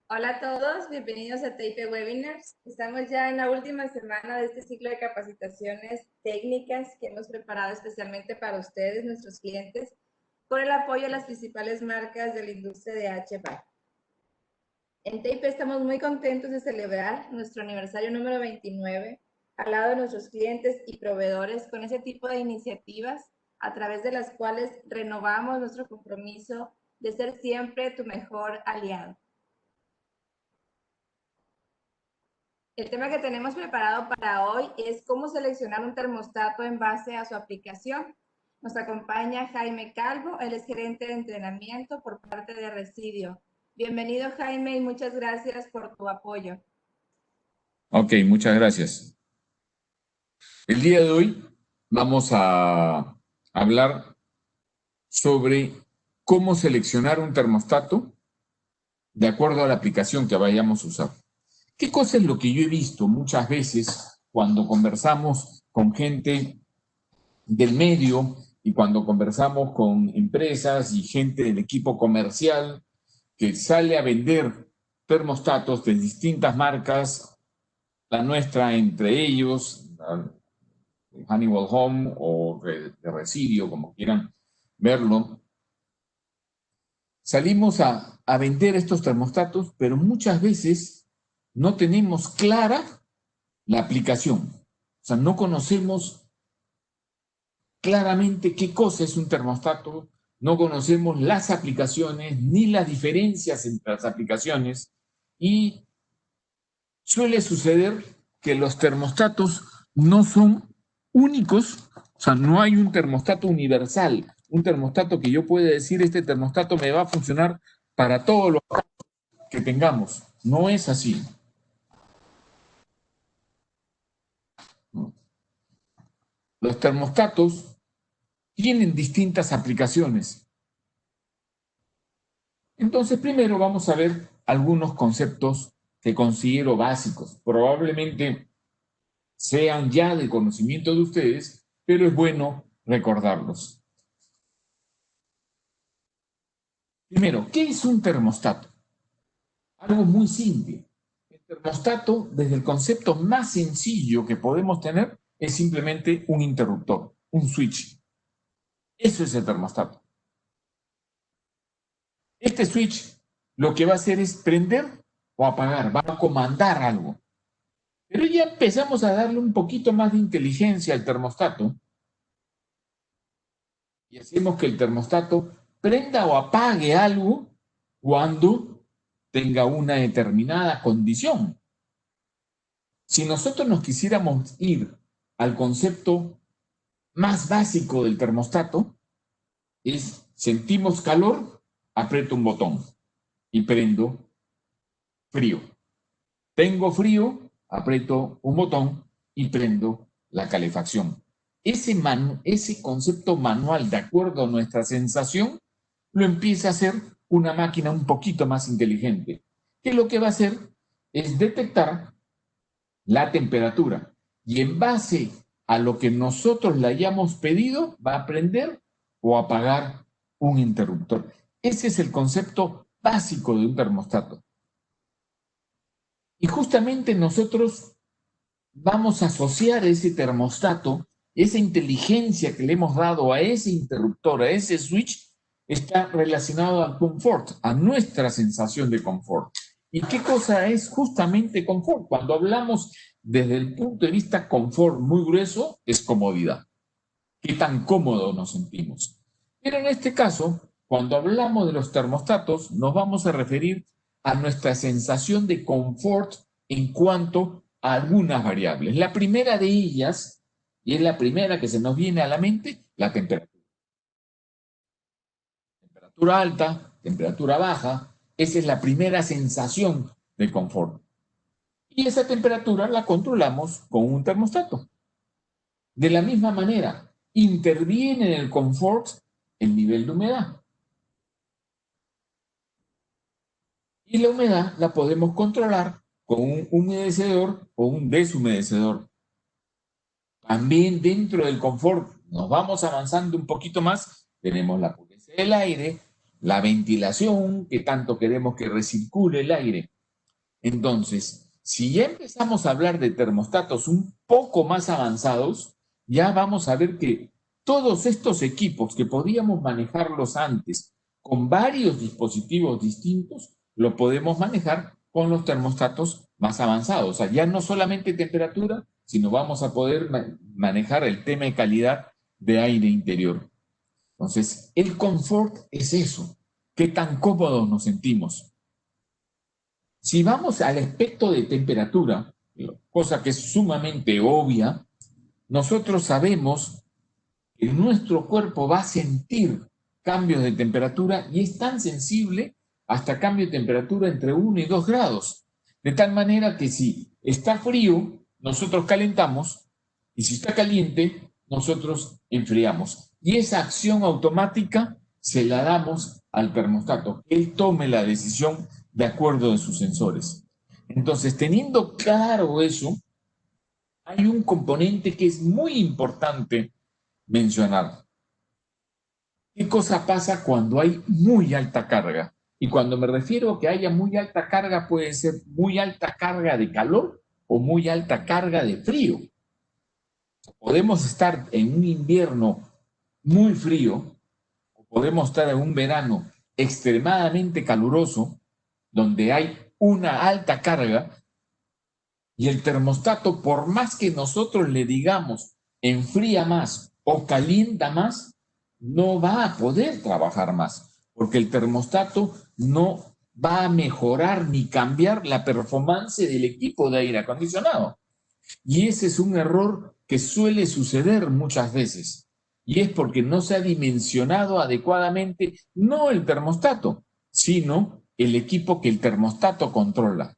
Hola a todos, bienvenidos a TIP Webinars. Estamos ya en la última semana de este ciclo de capacitaciones técnicas que hemos preparado especialmente para ustedes, nuestros clientes, con el apoyo de las principales marcas de la industria de HVAC. En TIP estamos muy contentos de celebrar nuestro aniversario número 29 al lado de nuestros clientes y proveedores con ese tipo de iniciativas a través de las cuales renovamos nuestro compromiso de ser siempre tu mejor aliado. El tema que tenemos preparado para hoy es cómo seleccionar un termostato en base a su aplicación. Nos acompaña Jaime Calvo, él es gerente de entrenamiento por parte de Residio. Bienvenido, Jaime, y muchas gracias por tu apoyo. Ok, muchas gracias. El día de hoy vamos a hablar sobre cómo seleccionar un termostato de acuerdo a la aplicación que vayamos a usar. ¿Qué cosa es lo que yo he visto muchas veces cuando conversamos con gente del medio y cuando conversamos con empresas y gente del equipo comercial que sale a vender termostatos de distintas marcas, la nuestra entre ellos, Honeywell Home o de Residio, como quieran verlo, salimos a vender estos termostatos, pero muchas veces no tenemos clara la aplicación. O sea, no conocemos claramente qué cosa es un termostato, no conocemos las aplicaciones ni las diferencias entre las aplicaciones y suele suceder que los termostatos no son únicos, o sea, no hay un termostato universal, un termostato que yo pueda decir, este termostato me va a funcionar para todos los que tengamos. No es así. Los termostatos tienen distintas aplicaciones. Entonces, primero vamos a ver algunos conceptos que considero básicos. Probablemente sean ya de conocimiento de ustedes, pero es bueno recordarlos. Primero, ¿qué es un termostato? Algo muy simple. El termostato, desde el concepto más sencillo que podemos tener, es simplemente un interruptor, un switch. Eso es el termostato. Este switch lo que va a hacer es prender o apagar, va a comandar algo. Pero ya empezamos a darle un poquito más de inteligencia al termostato y hacemos que el termostato prenda o apague algo cuando tenga una determinada condición. Si nosotros nos quisiéramos ir al concepto más básico del termostato, es sentimos calor, aprieto un botón y prendo frío. Tengo frío, aprieto un botón y prendo la calefacción. Ese concepto manual, de acuerdo a nuestra sensación, lo empieza a hacer una máquina un poquito más inteligente, que lo que va a hacer es detectar la temperatura y en base a lo que nosotros le hayamos pedido, va a prender o apagar un interruptor. Ese es el concepto básico de un termostato. Y justamente nosotros vamos a asociar ese termostato, esa inteligencia que le hemos dado a ese interruptor, a ese switch, está relacionado al confort, a nuestra sensación de confort. ¿Y qué cosa es justamente confort? Cuando hablamos desde el punto de vista confort muy grueso, es comodidad. ¿Qué tan cómodo nos sentimos? Pero en este caso, cuando hablamos de los termostatos, nos vamos a referir a nuestra sensación de confort en cuanto a algunas variables. La primera de ellas, y es la primera que se nos viene a la mente, la temperatura. Temperatura alta, temperatura baja, esa es la primera sensación de confort. Y esa temperatura la controlamos con un termostato. De la misma manera, interviene en el confort el nivel de humedad. Y la humedad la podemos controlar con un humedecedor o un deshumedecedor. También dentro del confort nos vamos avanzando un poquito más, tenemos la pureza del aire, la ventilación, que tanto queremos que recircule el aire. Entonces, si ya empezamos a hablar de termostatos un poco más avanzados, ya vamos a ver que todos estos equipos que podíamos manejarlos antes con varios dispositivos distintos, lo podemos manejar con los termostatos más avanzados. O sea, ya no solamente temperatura, sino vamos a poder manejar el tema de calidad de aire interior. Entonces, el confort es eso. ¿Qué tan cómodos nos sentimos? Si vamos al aspecto de temperatura, cosa que es sumamente obvia, nosotros sabemos que nuestro cuerpo va a sentir cambios de temperatura y es tan sensible hasta cambio de temperatura entre 1 y 2 grados. De tal manera que si está frío, nosotros calentamos y si está caliente, nosotros enfriamos. Y esa acción automática se la damos al termostato. Él tome la decisión de acuerdo a sus sensores. Entonces, teniendo claro eso, hay un componente que es muy importante mencionar. ¿Qué cosa pasa cuando hay muy alta carga? Y cuando me refiero a que haya muy alta carga, puede ser muy alta carga de calor o muy alta carga de frío. Podemos estar en un invierno muy frío, o podemos estar en un verano extremadamente caluroso, donde hay una alta carga, y el termostato, por más que nosotros le digamos enfría más o calienta más, no va a poder trabajar más, porque el termostato no va a mejorar ni cambiar la performance del equipo de aire acondicionado. Y ese es un error que suele suceder muchas veces. Y es porque no se ha dimensionado adecuadamente no el termostato, sino el equipo que el termostato controla.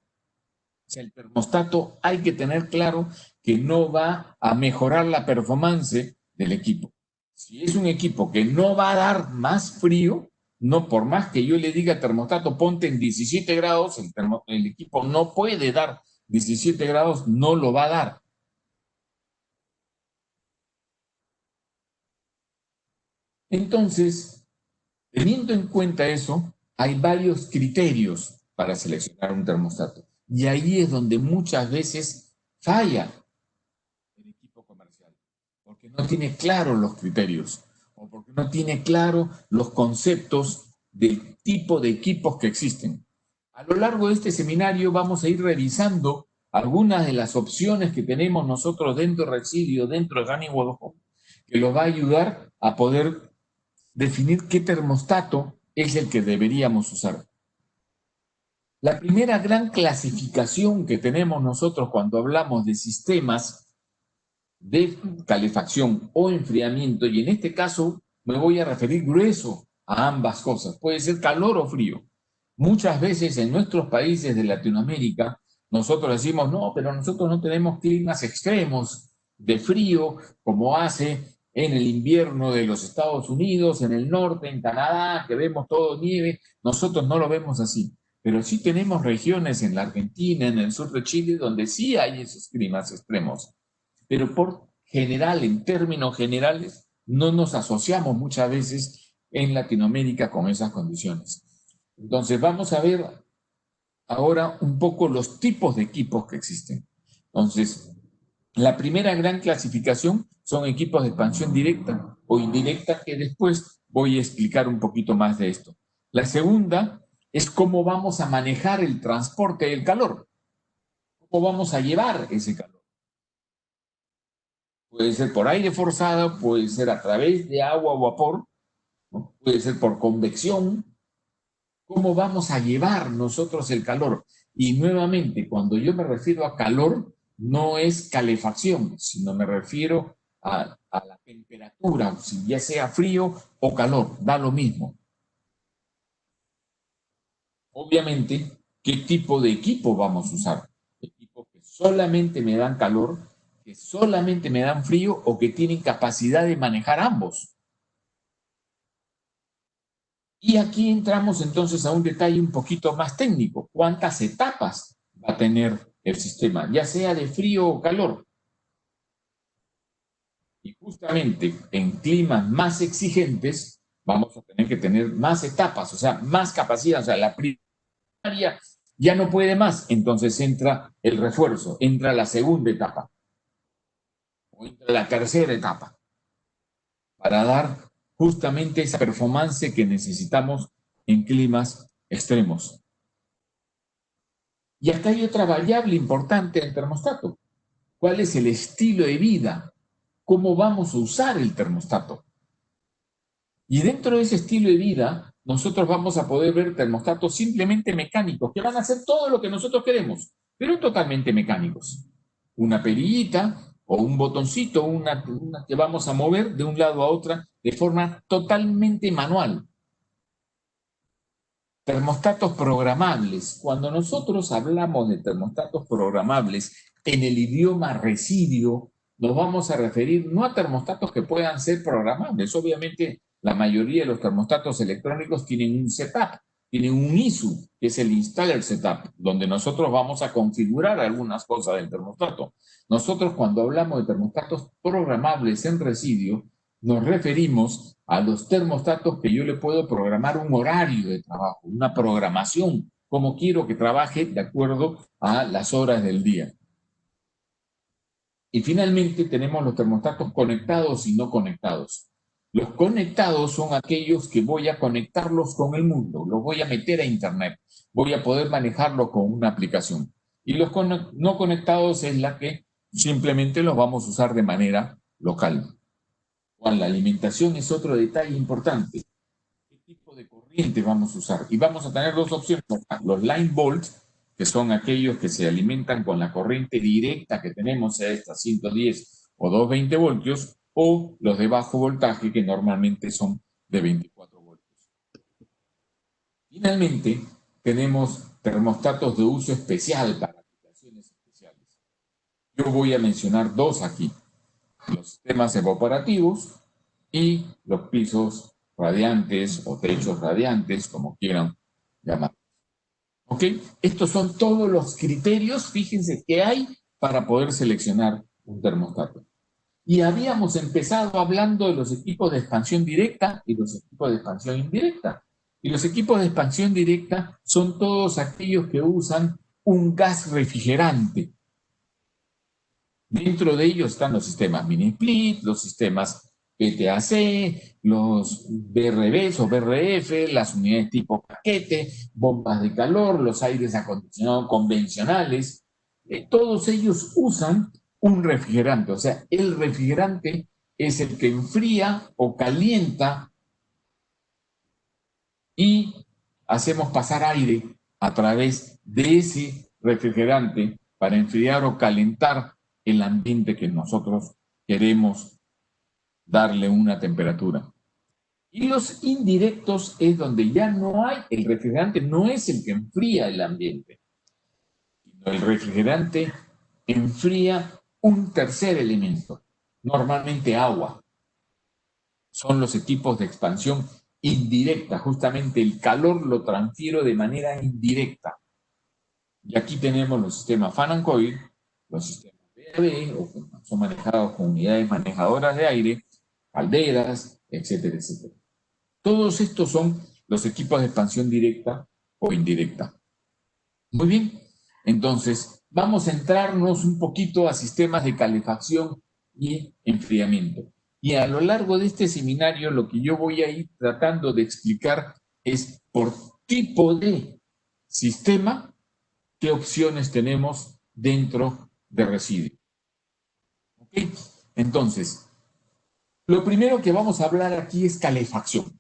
O sea, el termostato hay que tener claro que no va a mejorar la performance del equipo. Si es un equipo que no va a dar más frío, no por más que yo le diga al termostato ponte en 17 grados, el equipo no puede dar 17 grados, no lo va a dar. Entonces, teniendo en cuenta eso, hay varios criterios para seleccionar un termostato. Y ahí es donde muchas veces falla el equipo comercial, porque no tiene claro los criterios o porque no tiene claro los conceptos del tipo de equipos que existen. A lo largo de este seminario vamos a ir revisando algunas de las opciones que tenemos nosotros dentro de Residio, dentro de Honeywell Home, que los va a ayudar a poder definir qué termostato es el que deberíamos usar. La primera gran clasificación que tenemos nosotros cuando hablamos de sistemas de calefacción o enfriamiento, y en este caso me voy a referir grueso a ambas cosas, puede ser calor o frío. Muchas veces en nuestros países de Latinoamérica, nosotros decimos, no, pero nosotros no tenemos climas extremos de frío como hace en el invierno de los Estados Unidos, en el norte, en Canadá, que vemos todo nieve. Nosotros no lo vemos así. Pero sí tenemos regiones en la Argentina, en el sur de Chile, donde sí hay esos climas extremos. Pero por general, en términos generales, no nos asociamos muchas veces en Latinoamérica con esas condiciones. Entonces, vamos a ver ahora un poco los tipos de equipos que existen. Entonces, la primera gran clasificación son equipos de expansión directa o indirecta, que después voy a explicar un poquito más de esto. La segunda es cómo vamos a manejar el transporte del calor. ¿Cómo vamos a llevar ese calor? Puede ser por aire forzado, puede ser a través de agua o vapor, ¿no? Puede ser por convección. ¿Cómo vamos a llevar nosotros el calor? Y nuevamente, cuando yo me refiero a calor, no es calefacción, sino me refiero a la temperatura, si ya sea frío o calor, da lo mismo. Obviamente, ¿qué tipo de equipo vamos a usar? Equipos que solamente me dan calor, que solamente me dan frío o que tienen capacidad de manejar ambos. Y aquí entramos entonces a un detalle un poquito más técnico. ¿Cuántas etapas va a tener el sistema, ya sea de frío o calor? Y justamente en climas más exigentes vamos a tener que tener más etapas, o sea, más capacidad. O sea, la primaria Ya no puede más, entonces entra el refuerzo, entra la segunda etapa, o entra la tercera etapa, para dar justamente esa performance que necesitamos en climas extremos. Y acá hay otra variable importante del termostato. ¿Cuál es el estilo de vida? ¿Cómo vamos a usar el termostato? Y dentro de ese estilo de vida, nosotros vamos a poder ver termostatos simplemente mecánicos, que van a hacer todo lo que nosotros queremos, pero totalmente mecánicos. Una perillita o un botoncito, una que vamos a mover de un lado a otro de forma totalmente manual. Termostatos programables. Cuando nosotros hablamos de termostatos programables en el idioma residuo, nos vamos a referir no a termostatos que puedan ser programables. Obviamente, la mayoría de los termostatos electrónicos tienen un setup, tienen un ISU, que es el installer setup, donde nosotros vamos a configurar algunas cosas del termostato. Nosotros, cuando hablamos de termostatos programables en residuo, nos referimos a los termostatos que yo le puedo programar un horario de trabajo, una programación, como quiero que trabaje de acuerdo a las horas del día. Y finalmente tenemos los termostatos conectados y no conectados. Los conectados son aquellos que voy a conectarlos con el mundo, los voy a meter a internet, voy a poder manejarlo con una aplicación. Y los no conectados es la que simplemente los vamos a usar de manera local. La alimentación es otro detalle importante. ¿Qué tipo de corriente vamos a usar? Y vamos a tener dos opciones. Los line volts, que son aquellos que se alimentan con la corriente directa que tenemos, a estas 110 o 220 voltios, o los de bajo voltaje, que normalmente son de 24 voltios. Finalmente, tenemos termostatos de uso especial para aplicaciones especiales. Yo voy a mencionar dos aquí. Los sistemas evaporativos y los pisos radiantes o techos radiantes, como quieran llamar. ¿Ok? Estos son todos los criterios, fíjense, que hay para poder seleccionar un termostato. Y habíamos empezado hablando de los equipos de expansión directa y los equipos de expansión indirecta. Y los equipos de expansión directa son todos aquellos que usan un gas refrigerante. Dentro de ellos están los sistemas mini-split, los sistemas PTAC, los BRBs o BRF, las unidades tipo paquete, bombas de calor, los aires acondicionados convencionales. Todos ellos usan un refrigerante. O sea, el refrigerante es el que enfría o calienta y hacemos pasar aire a través de ese refrigerante para enfriar o calentar el ambiente que nosotros queremos darle una temperatura. Y los indirectos es donde ya no hay, el refrigerante no es el que enfría el ambiente, sino el refrigerante enfría un tercer elemento, normalmente agua. Son los equipos de expansión indirecta, justamente el calor lo transfiero de manera indirecta. Y aquí tenemos los sistemas fan and coil, los sistemas VAB, o que son manejados con unidades manejadoras de aire, calderas, etcétera, etcétera. Todos estos son los equipos de expansión directa o indirecta. Muy bien, entonces vamos a entrarnos un poquito a sistemas de calefacción y enfriamiento. Y a lo largo de este seminario lo que yo voy a ir tratando de explicar es por tipo de sistema qué opciones tenemos dentro de residuo. ¿Ok? Entonces, lo primero que vamos a hablar aquí es calefacción,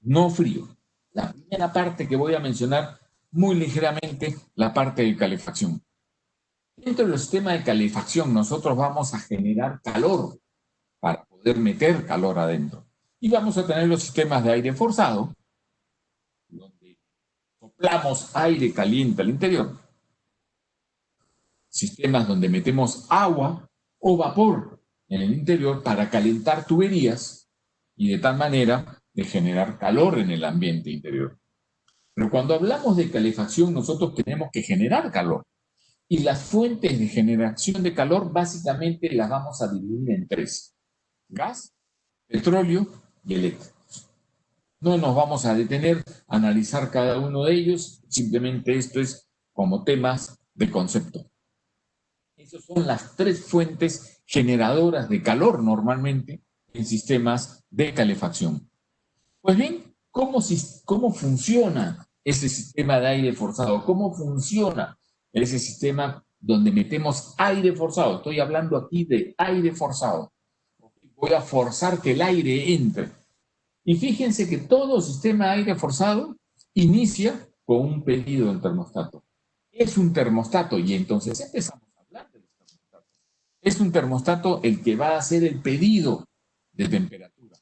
no frío. La primera parte que voy a mencionar muy ligeramente, la parte de calefacción. Dentro del sistema de calefacción nosotros vamos a generar calor para poder meter calor adentro. Y vamos a tener los sistemas de aire forzado, donde soplamos aire caliente al interior. Sistemas donde metemos agua o vapor en el interior para calentar tuberías y de tal manera de generar calor en el ambiente interior. Pero cuando hablamos de calefacción, nosotros tenemos que generar calor. Y las fuentes de generación de calor básicamente las vamos a dividir en tres: gas, petróleo y eléctricos. No nos vamos a detener a analizar cada uno de ellos, simplemente esto es como temas de concepto. Esas son las tres fuentes generadoras de calor normalmente en sistemas de calefacción. Pues bien, ¿cómo funciona ese sistema de aire forzado? ¿Cómo funciona ese sistema donde metemos aire forzado? Estoy hablando aquí de aire forzado. Voy a forzar que el aire entre. Y fíjense que todo sistema de aire forzado inicia con un pedido del termostato. Es un termostato y entonces empezamos a hablar de los termostatos. Es un termostato el que va a hacer el pedido de temperatura.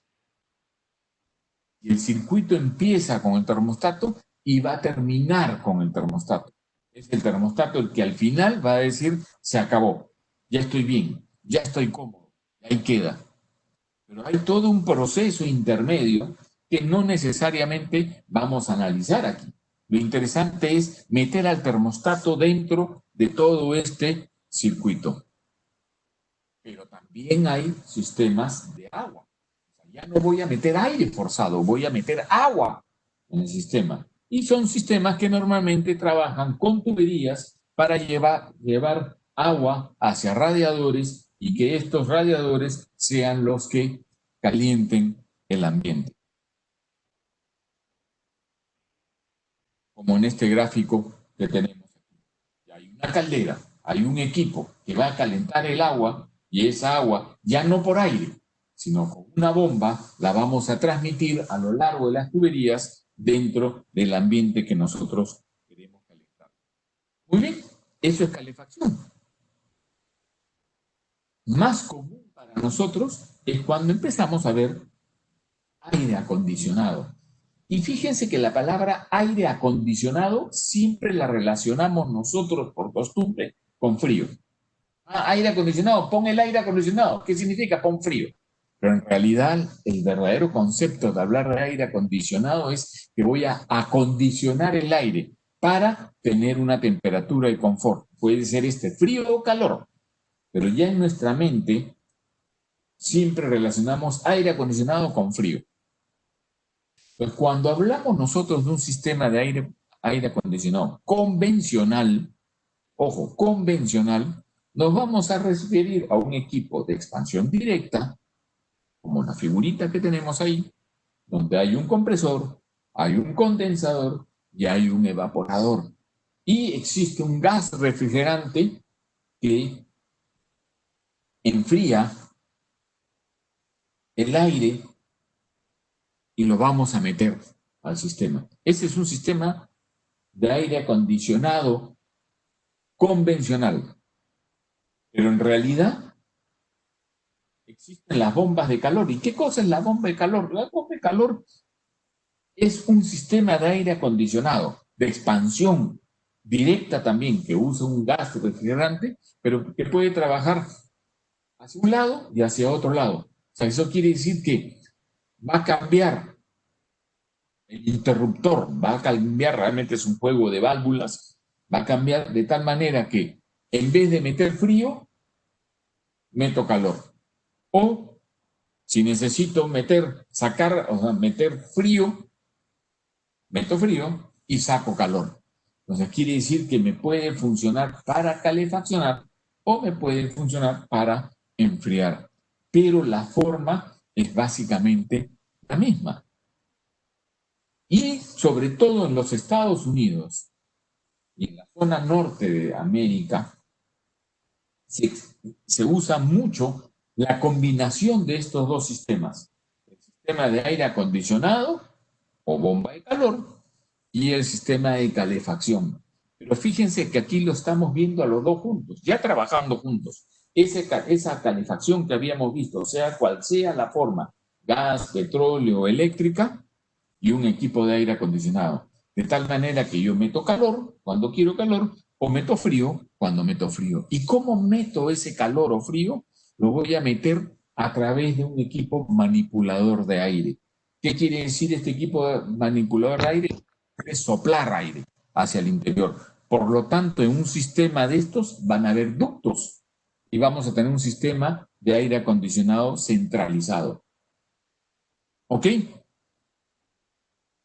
Y el circuito empieza con el termostato y va a terminar con el termostato. Es el termostato el que al final va a decir, se acabó, ya estoy bien, ya estoy cómodo, ahí queda. Pero hay todo un proceso intermedio que no necesariamente vamos a analizar aquí. Lo interesante es meter al termostato dentro de todo este circuito. Pero también hay sistemas de agua. Ya no voy a meter aire forzado, voy a meter agua en el sistema. Y son sistemas que normalmente trabajan con tuberías para llevar agua hacia radiadores y que estos radiadores sean los que calienten el ambiente. Como en este gráfico que tenemos aquí. Hay una caldera, hay un equipo que va a calentar el agua y esa agua ya no por aire, sino con una bomba la vamos a transmitir a lo largo de las tuberías dentro del ambiente que nosotros queremos calentar. Muy bien, eso es calefacción. Más común para nosotros es cuando empezamos a ver aire acondicionado. Y fíjense que la palabra aire acondicionado siempre la relacionamos nosotros por costumbre con frío. Aire acondicionado, pon el aire acondicionado. ¿Qué significa? Pon frío. Pero en realidad el verdadero concepto de hablar de aire acondicionado es que voy a acondicionar el aire para tener una temperatura de confort. Puede ser frío o calor, pero ya en nuestra mente siempre relacionamos aire acondicionado con frío. Pues cuando hablamos nosotros de un sistema de aire acondicionado convencional, ojo, convencional, nos vamos a referir a un equipo de expansión directa, como la figurita que tenemos ahí, donde hay un compresor, hay un condensador y hay un evaporador. Y existe un gas refrigerante que enfría el aire y lo vamos a meter al sistema. Ese es un sistema de aire acondicionado convencional. Pero en realidad existen las bombas de calor. ¿Y qué cosa es la bomba de calor? La bomba de calor es un sistema de aire acondicionado, de expansión directa también, que usa un gas refrigerante, pero que puede trabajar hacia un lado y hacia otro lado. O sea, eso quiere decir que va a cambiar el interruptor, va a cambiar, realmente es un juego de válvulas, va a cambiar de tal manera que en vez de meter frío, meto calor. O si necesito meter frío, meto frío y saco calor. Entonces quiere decir que me puede funcionar para calefaccionar o me puede funcionar para enfriar. Pero la forma es básicamente la misma. Y sobre todo en los Estados Unidos y en la zona norte de América, se usa mucho la combinación de estos dos sistemas. El sistema de aire acondicionado o bomba de calor y el sistema de calefacción. Pero fíjense que aquí lo estamos viendo a los dos juntos, ya trabajando juntos. Esa calefacción que habíamos visto, sea cual sea la forma, gas, petróleo, eléctrica, y un equipo de aire acondicionado. De tal manera que yo meto calor cuando quiero calor o meto frío cuando meto frío. ¿Y cómo meto ese calor o frío? Lo voy a meter a través de un equipo manipulador de aire. ¿Qué quiere decir este equipo manipulador de aire? Es soplar aire hacia el interior. Por lo tanto, en un sistema de estos van a haber ductos y vamos a tener un sistema de aire acondicionado centralizado. ¿Ok?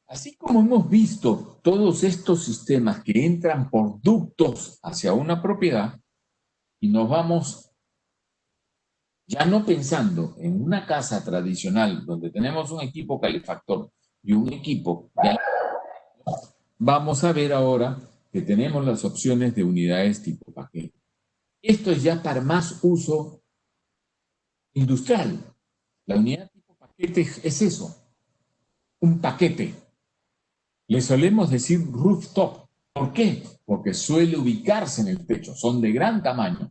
Así como hemos visto todos estos sistemas que entran por ductos hacia una propiedad y nos vamos ya no pensando en una casa tradicional donde tenemos un equipo calefactor y un equipo, ya vamos a ver ahora que tenemos las opciones de unidades tipo paquete. Esto es ya para más uso industrial. La unidad tipo paquete es eso, un paquete. Le solemos decir rooftop. ¿Por qué? Porque suele ubicarse en el techo, son de gran tamaño.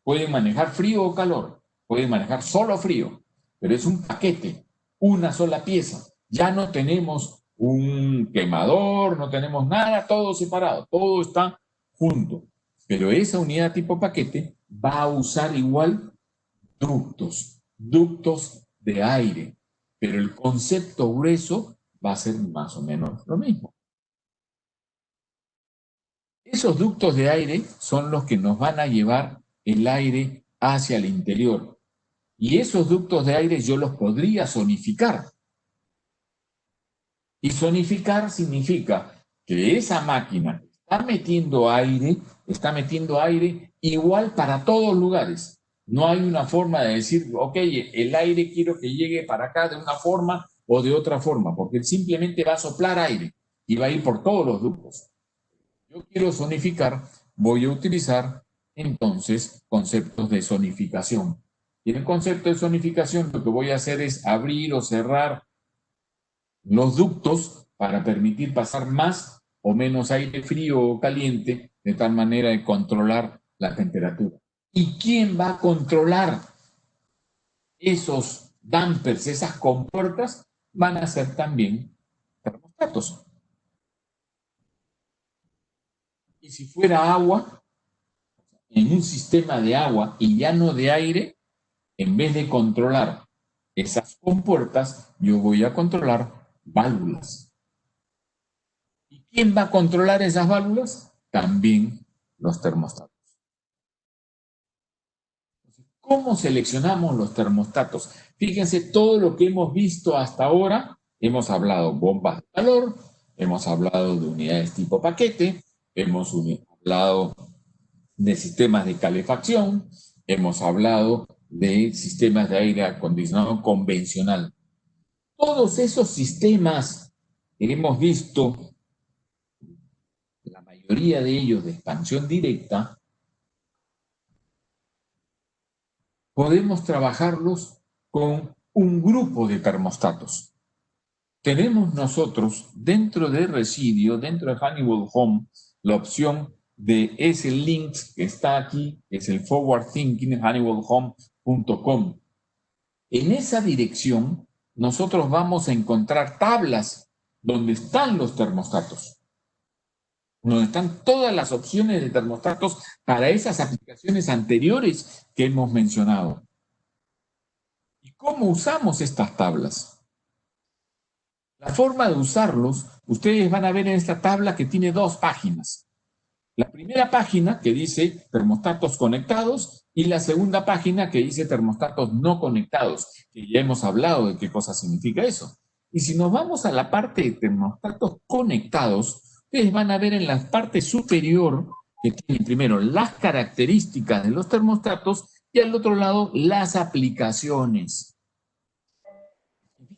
Pueden manejar frío o calor, pueden manejar solo frío, pero es un paquete, una sola pieza. Ya no tenemos un quemador, no tenemos nada, todo separado, todo está junto. Pero esa unidad tipo paquete va a usar igual ductos de aire, pero el concepto grueso va a ser más o menos lo mismo. Esos ductos de aire son los que nos van a llevar el aire hacia el interior. Y esos ductos de aire yo los podría zonificar. Y zonificar significa que esa máquina está metiendo aire igual para todos lugares. No hay una forma de decir, ok, el aire quiero que llegue para acá de una forma o de otra forma, porque simplemente va a soplar aire y va a ir por todos los ductos. Yo quiero zonificar, voy a utilizar entonces conceptos de zonificación. Y en el concepto de zonificación lo que voy a hacer es abrir o cerrar los ductos para permitir pasar más o menos aire frío o caliente, de tal manera de controlar la temperatura. ¿Y quién va a controlar esos dampers, esas compuertas? Van a ser también termostatos. Y si fuera agua, en un sistema de agua y ya no de aire, en vez de controlar esas compuertas, yo voy a controlar válvulas. ¿Y quién va a controlar esas válvulas? También los termostatos. ¿Cómo seleccionamos los termostatos? Fíjense todo lo que hemos visto hasta ahora. Hemos hablado bombas de calor, hemos hablado de unidades tipo paquete, hemos hablado de sistemas de calefacción, hemos hablado de sistemas de aire acondicionado convencional. Todos esos sistemas que hemos visto, la mayoría de ellos de expansión directa, podemos trabajarlos con un grupo de termostatos. Tenemos nosotros dentro de Residio, dentro de Honeywell Home, la opción de ese link que está aquí, que es el Forward Thinking honeywellhome.com. En esa dirección, nosotros vamos a encontrar tablas donde están los termostatos, donde están todas las opciones de termostatos para esas aplicaciones anteriores que hemos mencionado. ¿Y cómo usamos estas tablas? La forma de usarlos, ustedes van a ver en esta tabla que tiene dos páginas. La primera página que dice termostatos conectados y la segunda página que dice termostatos no conectados, que ya hemos hablado de qué cosa significa eso. Y si nos vamos a la parte de termostatos conectados, ustedes van a ver en la parte superior que tienen primero las características de los termostatos y al otro lado las aplicaciones.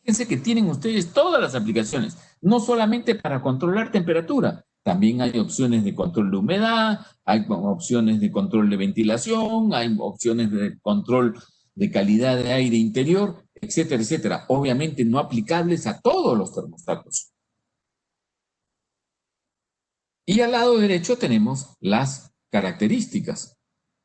Fíjense que tienen ustedes todas las aplicaciones, no solamente para controlar temperatura, también hay opciones de control de humedad, hay opciones de control de ventilación, hay opciones de control de calidad de aire interior, etcétera, etcétera. Obviamente no aplicables a todos los termostatos. Y al lado derecho tenemos las características.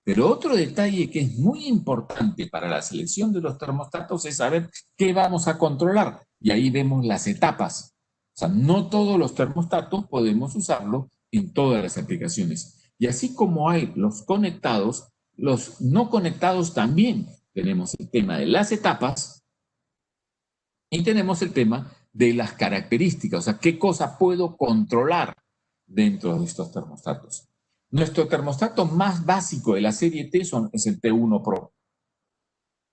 Pero otro detalle que es muy importante para la selección de los termostatos es saber qué vamos a controlar. Y ahí vemos las etapas. O sea, no todos los termostatos podemos usarlo en todas las aplicaciones. Y así como hay los conectados, los no conectados también. Tenemos el tema de las etapas y tenemos el tema de las características. O sea, qué cosa puedo controlar dentro de estos termostatos. Nuestro termostato más básico de la serie T es el T1 Pro.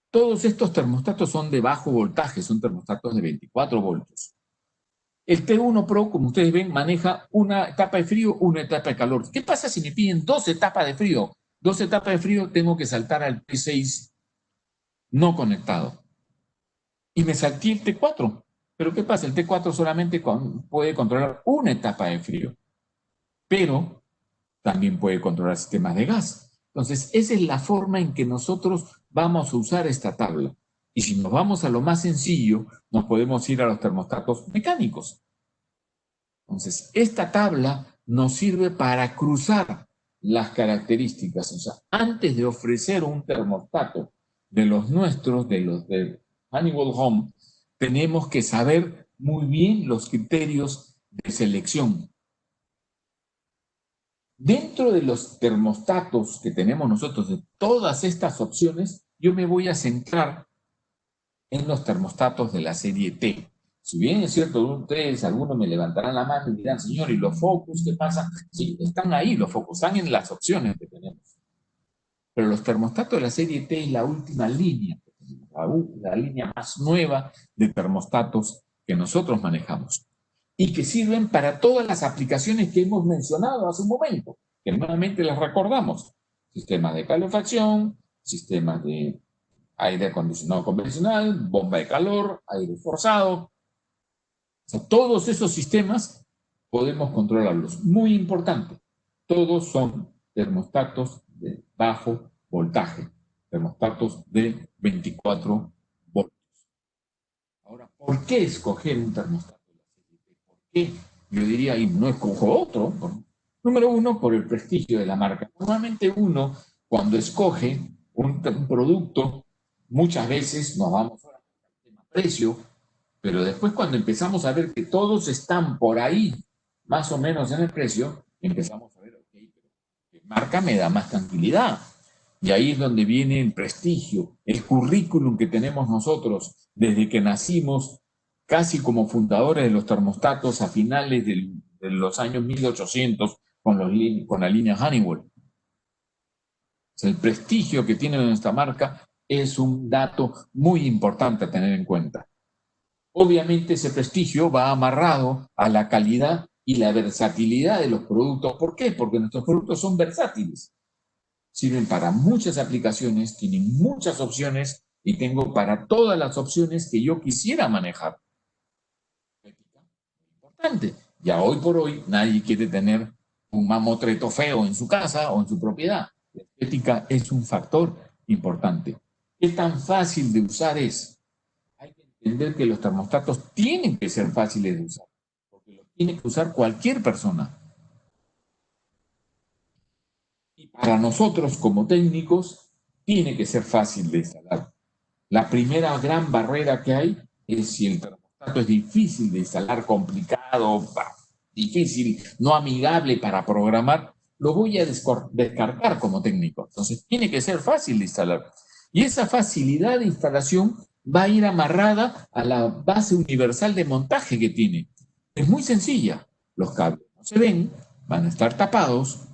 Todos estos termostatos son de bajo voltaje, son termostatos de 24 voltios. El T1 Pro, como ustedes ven, maneja una etapa de frío, una etapa de calor. ¿Qué pasa si me piden 2 etapas de frío? 2 etapas de frío, tengo que saltar al T6 no conectado. Y me salté el T4. Pero ¿qué pasa? El T4 solamente puede controlar una etapa de frío, pero también puede controlar sistemas de gas. Entonces, esa es la forma en que nosotros vamos a usar esta tabla. Y si nos vamos a lo más sencillo, nos podemos ir a los termostatos mecánicos. Entonces, esta tabla nos sirve para cruzar las características. O sea, antes de ofrecer un termostato de los nuestros, de los de Honeywell Home, tenemos que saber muy bien los criterios de selección. Dentro de los termostatos que tenemos nosotros, de todas estas opciones, yo me voy a centrar en los termostatos de la serie T. Si bien es cierto, ustedes, algunos me levantarán la mano y dirán, señor, ¿y los focus qué pasa? Sí, están ahí los focus, están en las opciones que tenemos. Pero los termostatos de la serie T es la última línea, la línea más nueva de termostatos que nosotros manejamos y que sirven para todas las aplicaciones que hemos mencionado hace un momento, que nuevamente les recordamos. Sistemas de calefacción, sistemas de aire acondicionado convencional, bomba de calor, aire forzado. O sea, todos esos sistemas podemos controlarlos. Muy importante, todos son termostatos de bajo voltaje, termostatos de 24 voltios. Ahora, ¿por qué escoger un termostato? ¿Por qué? Yo diría, y no escojo otro. Número uno, por el prestigio de la marca. Normalmente uno, cuando escoge un producto, muchas veces nos vamos al tema precio, pero después cuando empezamos a ver que todos están por ahí, más o menos en el precio, empezamos a ver, ok, pero ¿qué marca me da más tranquilidad? Y ahí es donde viene el prestigio, el currículum que tenemos nosotros desde que nacimos, casi como fundadores de los termostatos a finales de los años 1800 con la línea Honeywell. O sea, el prestigio que tiene nuestra marca es un dato muy importante a tener en cuenta. Obviamente ese prestigio va amarrado a la calidad y la versatilidad de los productos. ¿Por qué? Porque nuestros productos son versátiles. Sirven para muchas aplicaciones, tienen muchas opciones y tengo para todas las opciones que yo quisiera manejar. Importante. Ya hoy por hoy nadie quiere tener un mamotreto feo en su casa o en su propiedad. La estética es un factor importante. ¿Qué tan fácil de usar es? Hay que entender que los termostatos tienen que ser fáciles de usar, porque los tiene que usar cualquier persona. Y para nosotros como técnicos, tiene que ser fácil de instalar. La primera gran barrera que hay es si el termostato es difícil de instalar, complicado, difícil, no amigable para programar, lo voy a descartar como técnico. Entonces, tiene que ser fácil de instalar. Y esa facilidad de instalación va a ir amarrada a la base universal de montaje que tiene. Es muy sencilla. Los cables no se ven, van a estar tapados.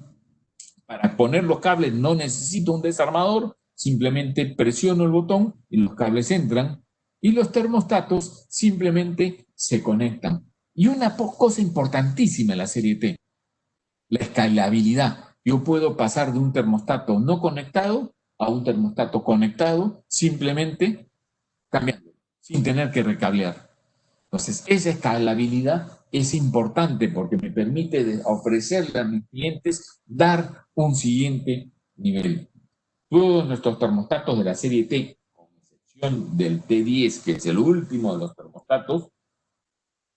Para poner los cables no necesito un desarmador, simplemente presiono el botón y los cables entran y los termostatos simplemente se conectan. Y una cosa importantísima en la serie T, la escalabilidad. Yo puedo pasar de un termostato no conectado a un termostato conectado simplemente cambiando, sin tener que recablear. Entonces, esa escalabilidad es importante porque me permite ofrecerle a mis clientes dar un siguiente nivel. Todos nuestros termostatos de la serie T, con excepción del T10, que es el último de los termostatos,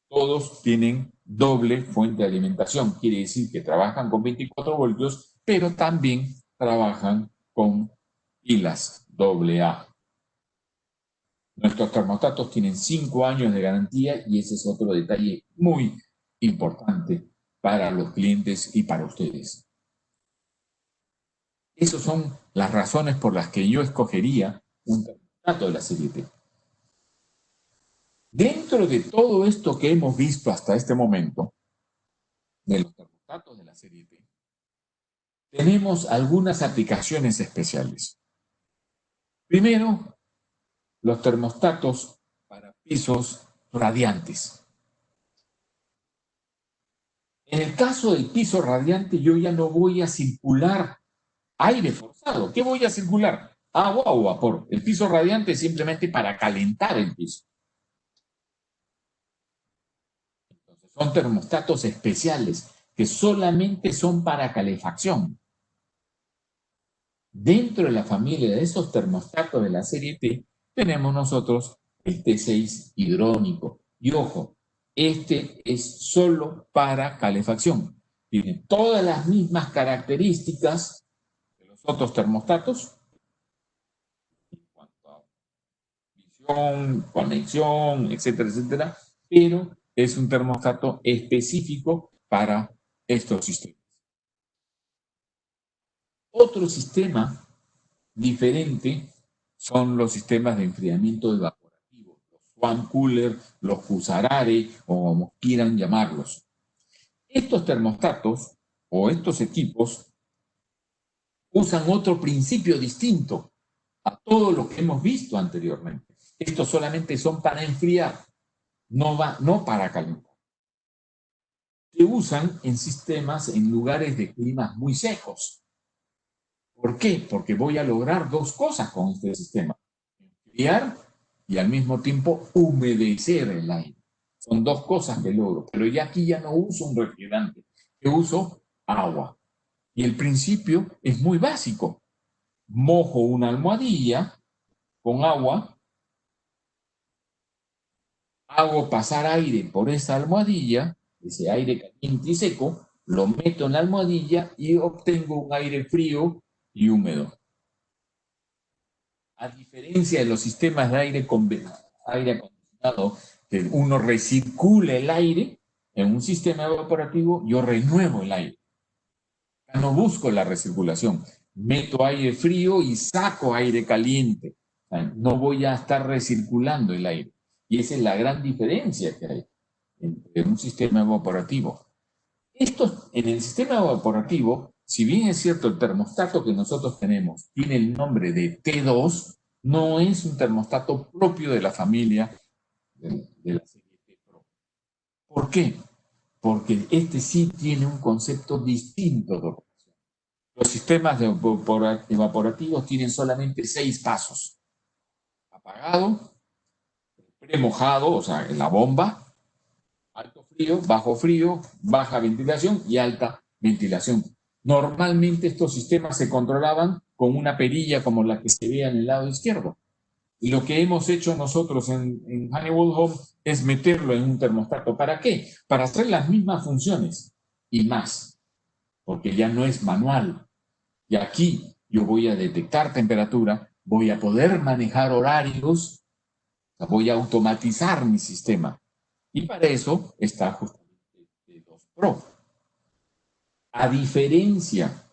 todos tienen doble fuente de alimentación. Quiere decir que trabajan con 24 voltios, pero también trabajan con pilas AA. Nuestros termostatos tienen 5 años de garantía y ese es otro detalle muy importante para los clientes y para ustedes. Esas son las razones por las que yo escogería un termostato de la serie T. Dentro de todo esto que hemos visto hasta este momento, de los termostatos de la serie T, tenemos algunas aplicaciones especiales. Primero, los termostatos para pisos radiantes. En el caso del piso radiante, yo ya no voy a circular aire forzado. ¿Qué voy a circular? ¿Agua o vapor? El piso radiante es simplemente para calentar el piso. Entonces, son termostatos especiales que solamente son para calefacción. Dentro de la familia de esos termostatos de la serie T, tenemos nosotros el T6 hidrónico. Y ojo, este es solo para calefacción. Tiene todas las mismas características de los otros termostatos en cuanto a visión, conexión, etcétera, etcétera, pero es un termostato específico para estos sistemas. Otro sistema diferente son los sistemas de enfriamiento evaporativo, los swan cooler, los fusarare, o como quieran llamarlos. Estos termostatos o estos equipos usan otro principio distinto a todo lo que hemos visto anteriormente. Estos solamente son para enfriar, no para calentar. Se usan en sistemas en lugares de climas muy secos. ¿Por qué? Porque voy a lograr dos cosas con este sistema: enfriar y al mismo tiempo humedecer el aire. Son dos cosas que logro, pero ya aquí ya no uso un refrigerante, yo uso agua. Y el principio es muy básico. Mojo una almohadilla con agua, hago pasar aire por esa almohadilla, ese aire caliente y seco, lo meto en la almohadilla y obtengo un aire frío y húmedo. A diferencia de los sistemas de aire acondicionado, que uno recircula el aire, en un sistema evaporativo yo renuevo el aire. No busco la recirculación, meto aire frío y saco aire caliente. No voy a estar recirculando el aire. Y esa es la gran diferencia que hay entre un sistema evaporativo. Esto, en el sistema evaporativo, si bien es cierto el termostato que nosotros tenemos tiene el nombre de T2, no es un termostato propio de la familia de la serie T Pro. ¿Por qué? Porque este sí tiene un concepto distinto de operación. Los sistemas evaporativos tienen solamente 6 pasos: apagado, premojado, o sea, en la bomba, alto frío, baja ventilación y alta ventilación. Normalmente estos sistemas se controlaban con una perilla como la que se ve en el lado izquierdo. Y lo que hemos hecho nosotros en Honeywell Home es meterlo en un termostato. ¿Para qué? Para hacer las mismas funciones y más, porque ya no es manual. Y aquí yo voy a detectar temperatura, voy a poder manejar horarios, voy a automatizar mi sistema. Y para eso está justamente T2 Pro. A diferencia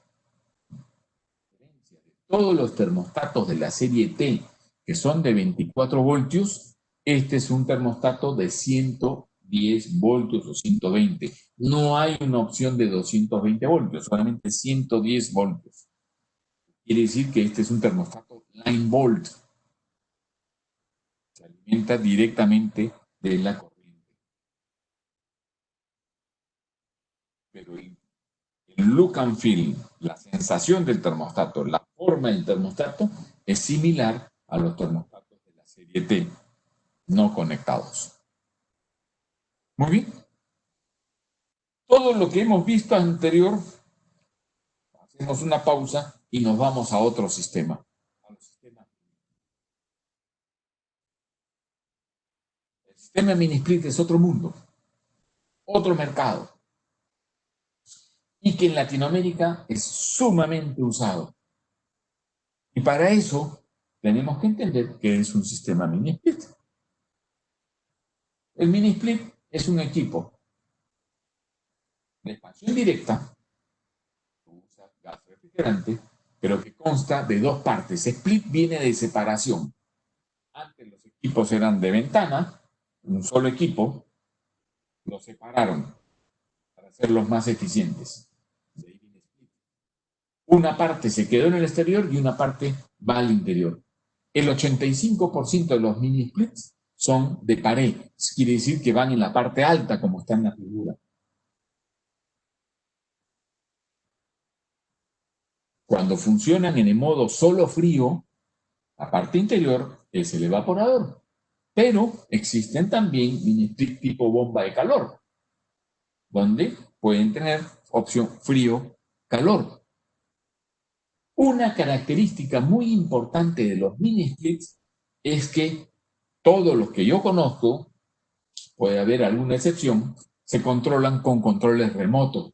de todos los termostatos de la serie T, que son de 24 voltios, este es un termostato de 110 voltios o 120. No hay una opción de 220 voltios, solamente 110 voltios. Quiere decir que este es un termostato line volt. Se alimenta directamente de la corriente. Pero el look and feel, la sensación del termostato, la forma del termostato es similar a los termostatos de la serie T, no conectados. Muy bien. Todo lo que hemos visto anterior, hacemos una pausa y nos vamos a otro sistema. El sistema mini split es otro mundo, otro mercado, y que en Latinoamérica es sumamente usado. Y para eso tenemos que entender que es un sistema mini split. El mini split es un equipo de expansión directa, usa gas refrigerante, pero que consta de dos partes. Split viene de separación. Antes los equipos eran de ventana, un solo equipo, los separaron para hacerlos más eficientes. Una parte se quedó en el exterior y una parte va al interior. El 85% de los mini splits son de pared, quiere decir que van en la parte alta, como está en la figura. Cuando funcionan en el modo solo frío, la parte interior es el evaporador. Pero existen también mini split tipo bomba de calor, donde pueden tener opción frío-calor. Una característica muy importante de los mini splits es que todos los que yo conozco, puede haber alguna excepción, se controlan con controles remotos.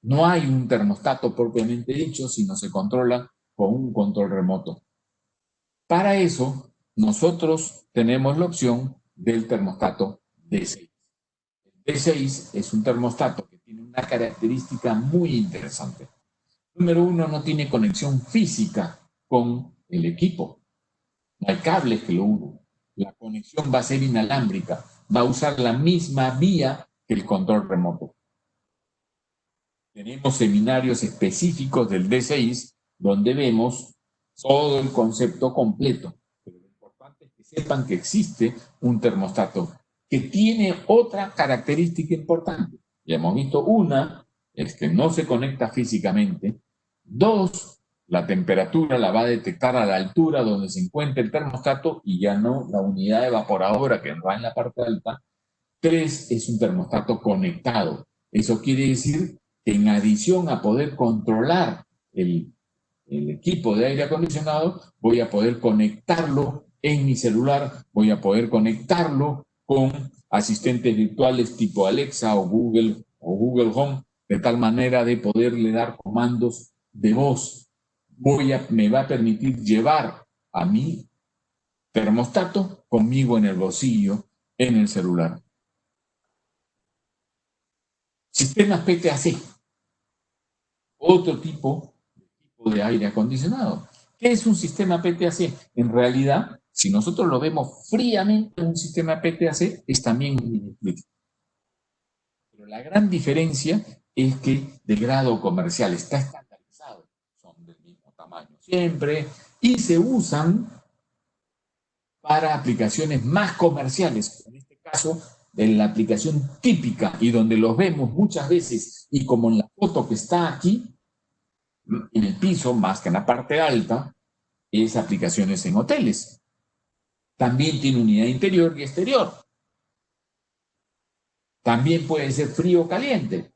No hay un termostato propiamente dicho, sino se controla con un control remoto. Para eso, nosotros tenemos la opción del termostato D6. El D6 es un termostato que tiene una característica muy interesante. Número uno, no tiene conexión física con el equipo. No hay cables que lo unan. La conexión va a ser inalámbrica. Va a usar la misma vía que el control remoto. Tenemos seminarios específicos del D6 donde vemos todo el concepto completo. Pero lo importante es que sepan que existe un termostato que tiene otra característica importante. Ya hemos visto una, es que no se conecta físicamente. Dos, la temperatura la va a detectar a la altura donde se encuentra el termostato y ya no la unidad evaporadora que va en la parte alta. Tres, es un termostato conectado. Eso quiere decir que en adición a poder controlar el equipo de aire acondicionado, voy a poder conectarlo en mi celular, voy a poder conectarlo con asistentes virtuales tipo Alexa o Google Home, de tal manera de poderle dar comandos de voz. Me va a permitir llevar a mi termostato conmigo en el bolsillo, en el celular. Sistemas PTAC, otro tipo de aire acondicionado. ¿Qué es un sistema PTAC? En realidad, si nosotros lo vemos fríamente, un sistema PTAC es también un mini split. Pero la gran diferencia es que de grado comercial está estandarizado, son del mismo tamaño siempre y se usan para aplicaciones más comerciales. En este caso, en la aplicación típica y donde los vemos muchas veces y como en la foto que está aquí, en el piso, más que en la parte alta, es aplicaciones en hoteles. También tiene unidad interior y exterior. También puede ser frío o caliente.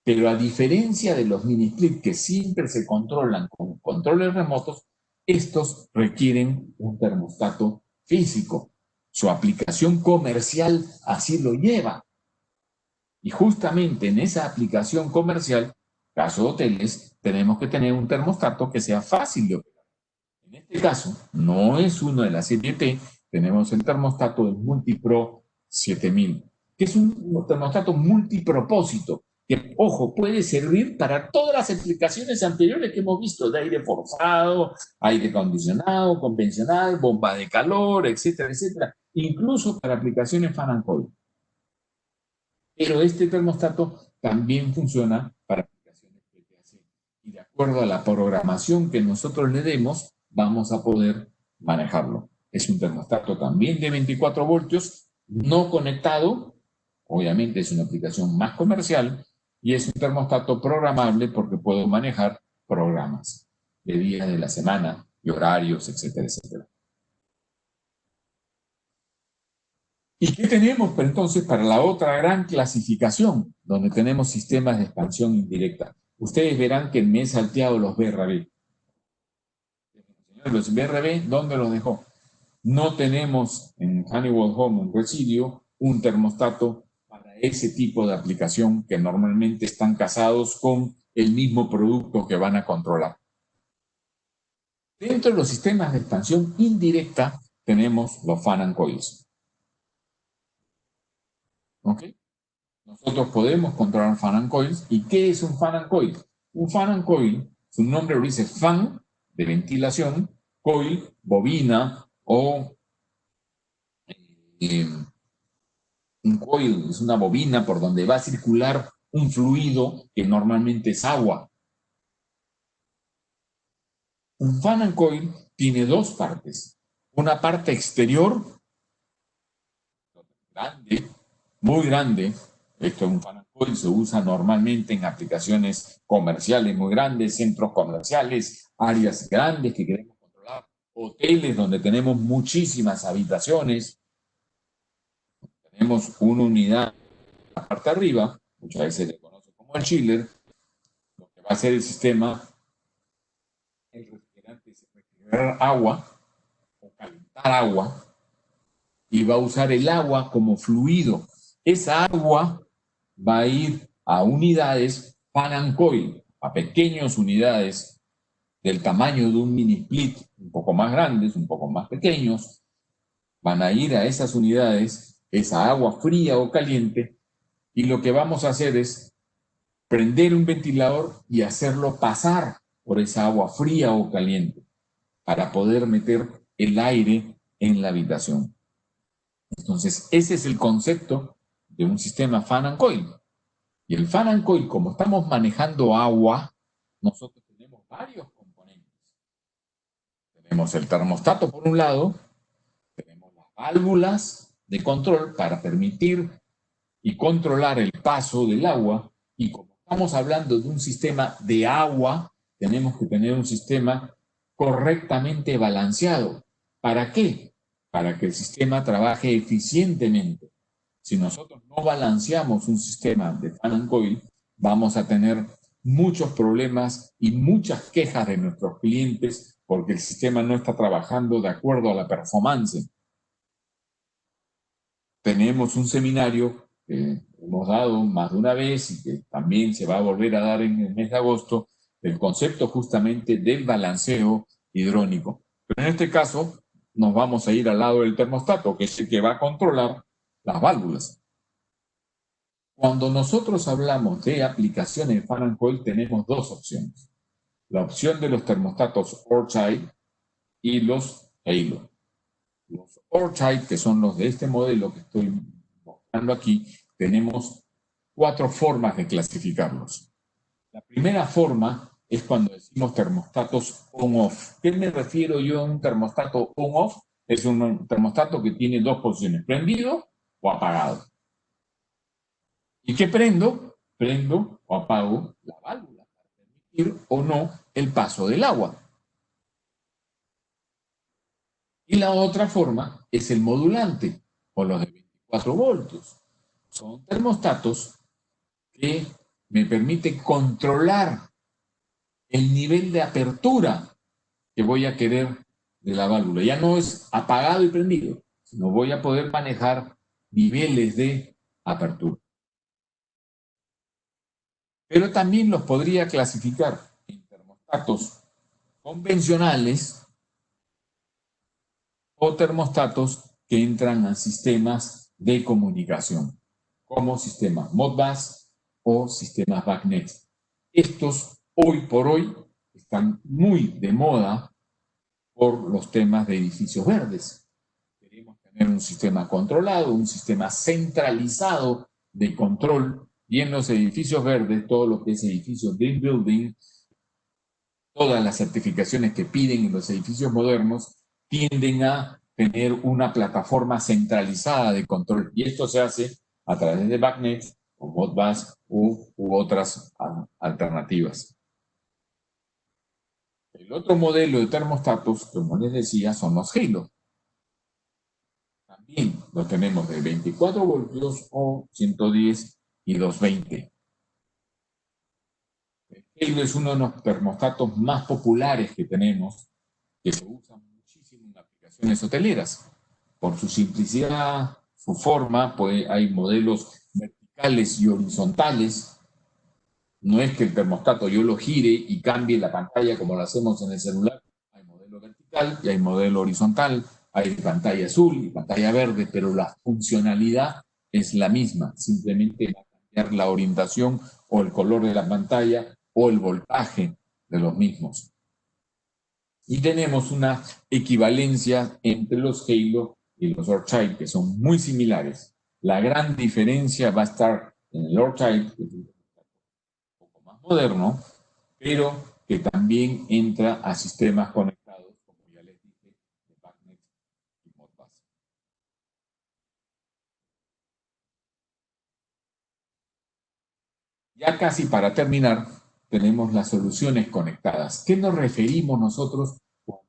Pero a diferencia de los mini split que siempre se controlan con controles remotos, estos requieren un termostato físico. Su aplicación comercial así lo lleva. Y justamente en esa aplicación comercial, caso de hoteles, tenemos que tener un termostato que sea fácil de operar. En este caso, no es uno de la serie T, tenemos el termostato del Multipro 7000, que es un termostato multipropósito, que, ojo, puede servir para todas las aplicaciones anteriores que hemos visto, de aire forzado, aire acondicionado, convencional, bomba de calor, etcétera, etcétera, incluso para aplicaciones fan and coil. Pero este termostato también funciona para aplicaciones PTAC. Y de acuerdo a la programación que nosotros le demos, vamos a poder manejarlo. Es un termostato también de 24 voltios, no conectado. Obviamente es una aplicación más comercial y es un termostato programable porque puedo manejar programas de días de la semana y horarios, etcétera, etcétera. ¿Y qué tenemos entonces para la otra gran clasificación, donde tenemos sistemas de expansión indirecta? Ustedes verán que me he salteado los BRB. Los BRB, ¿dónde los dejó? No tenemos en Honeywell Home, en Residio, un termostato para ese tipo de aplicación que normalmente están casados con el mismo producto que van a controlar. Dentro de los sistemas de expansión indirecta tenemos los fan and coils. ¿Ok? Nosotros podemos controlar fan and coils. ¿Y qué es un fan and coil? Un fan and coil, su nombre lo dice fan, de ventilación, coil, bobina, o un coil es una bobina por donde va a circular un fluido que normalmente es agua. Un fan and coil tiene dos partes. Una parte exterior, grande, muy grande, esto es un fan and Hoy se usa normalmente en aplicaciones comerciales muy grandes, centros comerciales, áreas grandes que queremos controlar, hoteles donde tenemos muchísimas habitaciones. Tenemos una unidad en la parte de arriba, muchas veces se le conoce como el chiller. Lo que va a hacer el sistema, el refrigerante, es refrigerar agua o calentar agua y va a usar el agua como fluido. Esa agua va a ir a unidades fan and coil, a pequeñas unidades del tamaño de un mini split, un poco más grandes, un poco más pequeños. Van a ir a esas unidades, esa agua fría o caliente, y lo que vamos a hacer es prender un ventilador y hacerlo pasar por esa agua fría o caliente para poder meter el aire en la habitación. Entonces, ese es el concepto de un sistema fan and coil. Y el fan and coil, como estamos manejando agua, nosotros tenemos varios componentes. Tenemos el termostato por un lado, tenemos las válvulas de control para permitir y controlar el paso del agua. Y como estamos hablando de un sistema de agua, tenemos que tener un sistema correctamente balanceado. ¿Para qué? Para que el sistema trabaje eficientemente. Si nosotros no balanceamos un sistema de fan and coil, vamos a tener muchos problemas y muchas quejas de nuestros clientes porque el sistema no está trabajando de acuerdo a la performance. Tenemos un seminario que hemos dado más de una vez y que también se va a volver a dar en el mes de agosto, el concepto justamente del balanceo hidrónico. Pero en este caso nos vamos a ir al lado del termostato, que es el que va a controlar las válvulas. Cuando nosotros hablamos de aplicaciones de fan and coil, tenemos dos opciones. La opción de los termostatos Orchid y los Halo. Los Orchid, que son los de este modelo que estoy mostrando aquí, tenemos 4 formas de clasificarlos. La primera forma es cuando decimos termostatos on-off. ¿Qué me refiero yo a un termostato on-off? Es un termostato que tiene dos posiciones, prendido o apagado. ¿Y qué prendo? Prendo o apago la válvula para permitir o no el paso del agua. Y la otra forma es el modulante, o los de 24 voltios. Son termostatos que me permiten controlar el nivel de apertura que voy a querer de la válvula. Ya no es apagado y prendido, sino voy a poder manejar niveles de apertura. Pero también los podría clasificar en termostatos convencionales o termostatos que entran a sistemas de comunicación, como sistemas Modbus o sistemas BACnet. Estos, hoy por hoy, están muy de moda por los temas de edificios verdes. Queremos tener un sistema controlado, un sistema centralizado de control, y en los edificios verdes, todo lo que es edificio Green Building, todas las certificaciones que piden en los edificios modernos tienden a tener una plataforma centralizada de control. Y esto se hace a través de BACnet o Modbus u otras alternativas. El otro modelo de termostatos, como les decía, son los Halo. También lo tenemos de 24 voltios o 110 y 220. El Halo es uno de los termostatos más populares que tenemos, que se usa muchísimo en aplicaciones hoteleras. Por su simplicidad, su forma, pues hay modelos verticales y horizontales. No es que el termostato yo lo gire y cambie la pantalla como lo hacemos en el celular. Hay modelo vertical y hay modelo horizontal. Hay pantalla azul y pantalla verde, pero la funcionalidad es la misma. Simplemente va a cambiar la orientación o el color de la pantalla o el voltaje de los mismos. Y tenemos una equivalencia entre los Halo y los Orchid, que son muy similares. La gran diferencia va a estar en el Orchid, que es un poco más moderno, pero que también entra a sistemas conectados, como ya les dije, de BACnet y Modbus. Ya casi para terminar, tenemos las soluciones conectadas. ¿Qué nos referimos nosotros cuando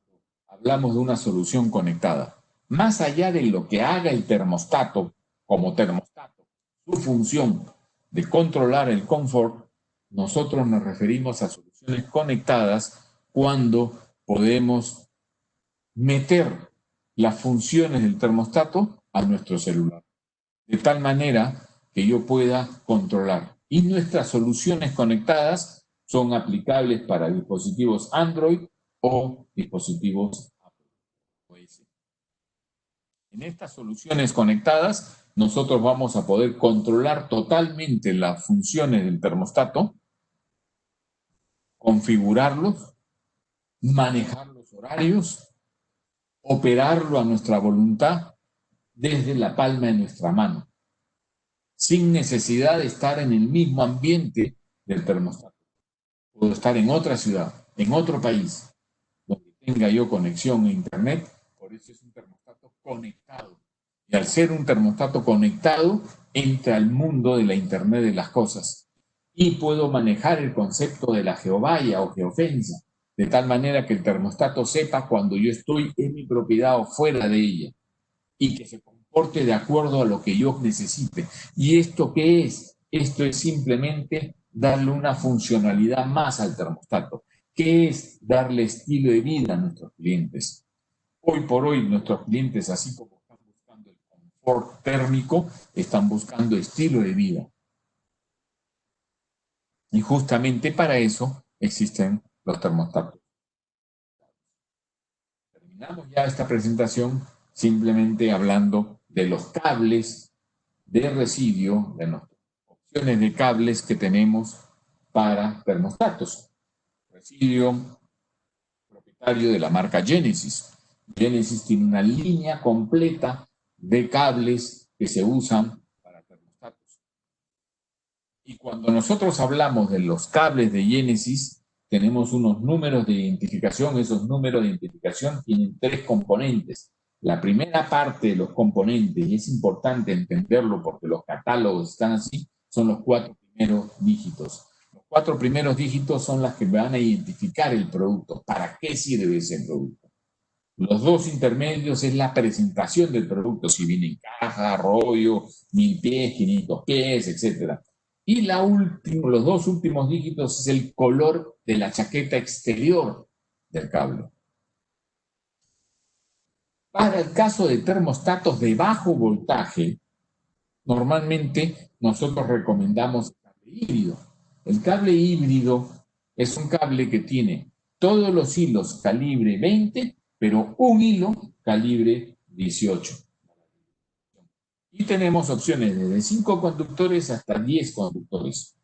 hablamos de una solución conectada? Más allá de lo que haga el termostato como termostato, su función de controlar el confort, nosotros nos referimos a soluciones conectadas cuando podemos meter las funciones del termostato a nuestro celular, de tal manera que yo pueda controlar. Y nuestras soluciones conectadas son aplicables para dispositivos Android o dispositivos iOS. En estas soluciones conectadas, nosotros vamos a poder controlar totalmente las funciones del termostato, configurarlos, manejar los horarios, operarlo a nuestra voluntad desde la palma de nuestra mano, sin necesidad de estar en el mismo ambiente del termostato. Puedo estar en otra ciudad, en otro país, donde tenga yo conexión a internet, por eso es un termostato conectado. Y al ser un termostato conectado, entra al mundo de la internet de las cosas. Y puedo manejar el concepto de la geovalla o geofensa, de tal manera que el termostato sepa cuando yo estoy en mi propiedad o fuera de ella, y que se comporte de acuerdo a lo que yo necesite. ¿Y esto qué es? Esto es simplemente darle una funcionalidad más al termostato. ¿Qué es darle estilo de vida a nuestros clientes? Hoy por hoy nuestros clientes, así como están buscando el confort térmico, están buscando estilo de vida. Y justamente para eso existen los termostatos. Terminamos ya esta presentación simplemente hablando de los cables de residuo, de las opciones de cables que tenemos para termostatos. Residuo propietario de la marca Genesis. Genesis tiene una línea completa de cables que se usan para termostatos. Y cuando nosotros hablamos de los cables de Genesis, tenemos unos números de identificación. Esos números de identificación tienen 3 componentes. La primera parte de los componentes, y es importante entenderlo porque los catálogos están así, son los 4 primeros dígitos. Los 4 primeros dígitos son las que van a identificar el producto. ¿Para qué sirve ese producto? Los 2 intermedios es la presentación del producto, si viene en caja, rollo, 1000 pies, 500 pies, etc. Y los 2 últimos dígitos es el color de la chaqueta exterior del cable. Para el caso de termostatos de bajo voltaje, normalmente nosotros recomendamos el cable híbrido. El cable híbrido es un cable que tiene todos los hilos calibre 20, pero un hilo calibre 18. Y tenemos opciones desde 5 conductores hasta 10 conductores.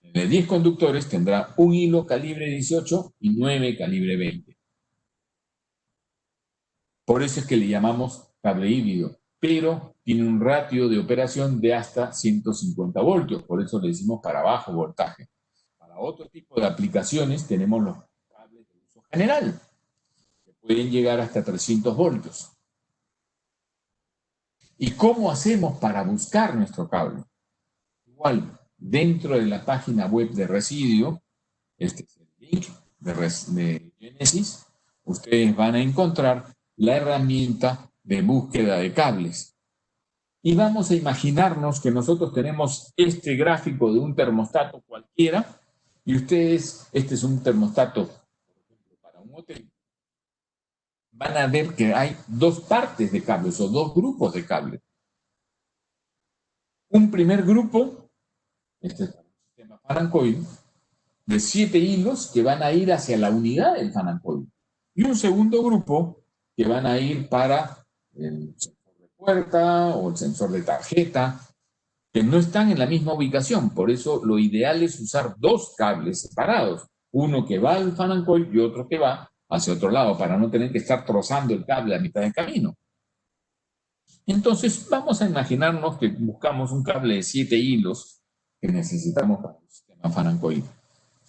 De 10 conductores tendrá un hilo calibre 18 y 9 calibre 20. Por eso es que le llamamos cable híbrido, pero tiene un ratio de operación de hasta 150 voltios, por eso le decimos para bajo voltaje. Para otro tipo de aplicaciones tenemos los cables de uso general, que pueden llegar hasta 300 voltios. ¿Y cómo hacemos para buscar nuestro cable? Igual, dentro de la página web de Residio, este es el link de Genesis, ustedes van a encontrar la herramienta de búsqueda de cables. Y vamos a imaginarnos que nosotros tenemos este gráfico de un termostato cualquiera y ustedes, este es un termostato, por ejemplo, para un hotel, van a ver que hay 2 partes de cables o 2 grupos de cables. Un primer grupo, este es el sistema fan and coil, de 7 hilos que van a ir hacia la unidad del fan and coil. Y un segundo grupo que van a ir para el sensor de puerta o el sensor de tarjeta, que no están en la misma ubicación. Por eso lo ideal es usar 2 cables separados. Uno que va al fan and coil y otro que va hacia otro lado, para no tener que estar trozando el cable a mitad del camino. Entonces, vamos a imaginarnos que buscamos un cable de 7 hilos que necesitamos para el sistema fan and coil.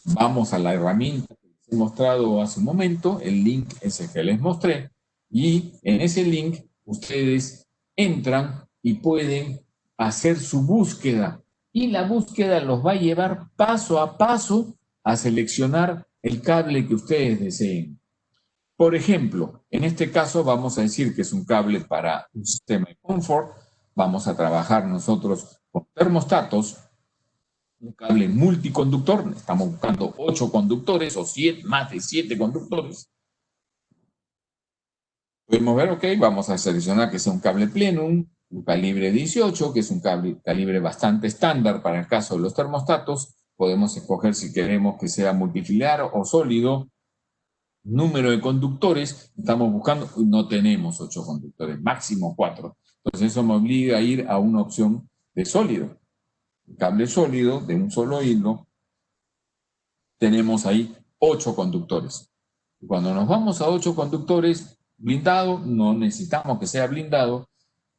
Vamos a la herramienta que les he mostrado hace un momento, el link es el que les mostré, y en ese link ustedes entran y pueden hacer su búsqueda y la búsqueda los va a llevar paso a paso a seleccionar el cable que ustedes deseen. Por ejemplo, en este caso vamos a decir que es un cable para un sistema de confort. Vamos a trabajar nosotros con termostatos, un cable multiconductor. Estamos buscando 8 conductores o 7, más de 7 conductores. Podemos ver, ok, vamos a seleccionar que sea un cable plenum, un calibre 18, que es un calibre bastante estándar para el caso de los termostatos. Podemos escoger si queremos que sea multifiliar o sólido. Número de conductores, estamos buscando, no tenemos 8 conductores, máximo 4. Entonces eso me obliga a ir a una opción de sólido. Un cable sólido de un solo hilo, tenemos ahí 8 conductores. Cuando nos vamos a 8 conductores, blindado, no necesitamos que sea blindado.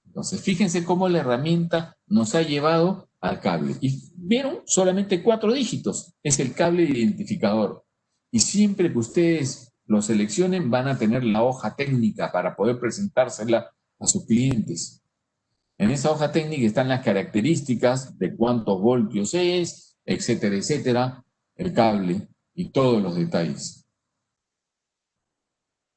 Entonces, fíjense cómo la herramienta nos ha llevado al cable. Y vieron, solamente 4 dígitos. Es el cable identificador. Y siempre que ustedes lo seleccionen, van a tener la hoja técnica para poder presentársela a sus clientes. En esa hoja técnica están las características de cuántos voltios es, etcétera, etcétera, el cable y todos los detalles.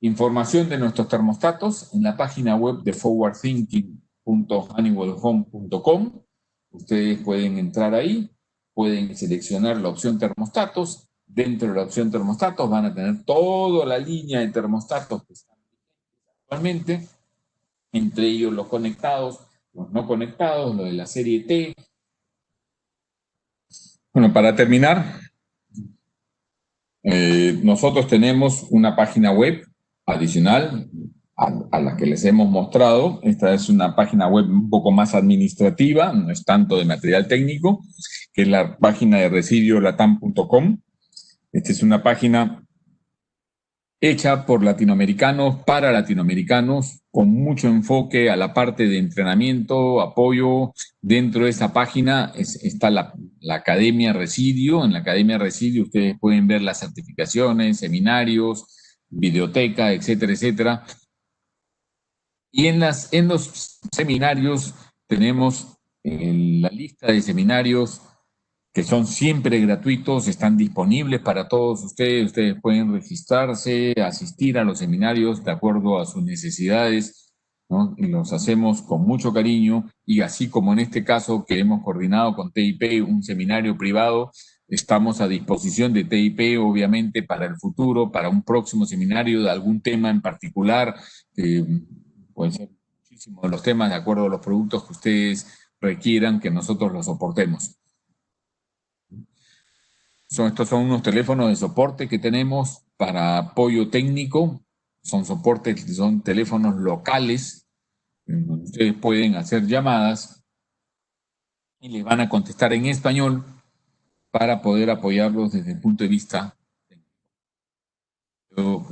Información de nuestros termostatos en la página web de forwardthinking.honeywellhome.com. Ustedes pueden entrar ahí, pueden seleccionar la opción termostatos. Dentro de la opción termostatos van a tener toda la línea de termostatos que están actualmente, entre ellos los conectados, los no conectados, lo de la serie T. Bueno, para terminar, nosotros tenemos una página web adicional a la que les hemos mostrado. Esta es una página web un poco más administrativa, no es tanto de material técnico, que es la página de residiolatam.com. Esta es una página hecha por latinoamericanos para latinoamericanos, con mucho enfoque a la parte de entrenamiento, apoyo. Dentro de esa página está la Academia Residio. En la Academia Residio ustedes pueden ver las certificaciones, seminarios, biblioteca, etcétera, etcétera. Y en los seminarios tenemos la lista de seminarios que son siempre gratuitos, están disponibles para todos ustedes. Ustedes pueden registrarse, asistir a los seminarios de acuerdo a sus necesidades, ¿no? Y los hacemos con mucho cariño, y así como en este caso que hemos coordinado con TIP un seminario privado, estamos a disposición de TIP, obviamente, para el futuro, para un próximo seminario de algún tema en particular. Pueden ser muchísimos de los temas de acuerdo a los productos que ustedes requieran que nosotros los soportemos. Estos son unos teléfonos de soporte que tenemos para apoyo técnico. Son teléfonos locales, en donde ustedes pueden hacer llamadas y les van a contestar en español para poder apoyarlos desde el punto de vista técnico. Yo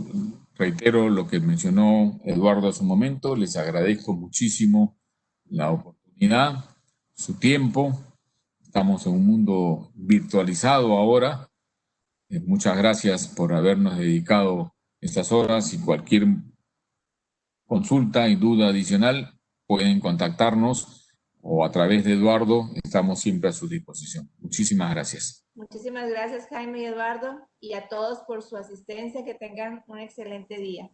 reitero lo que mencionó Eduardo hace un momento. Les agradezco muchísimo la oportunidad, su tiempo. Estamos en un mundo virtualizado ahora. Muchas gracias por habernos dedicado estas horas, y cualquier consulta y duda adicional pueden contactarnos, o a través de Eduardo, estamos siempre a su disposición. Muchísimas gracias. Muchísimas gracias, Jaime y Eduardo, y a todos por su asistencia. Que tengan un excelente día.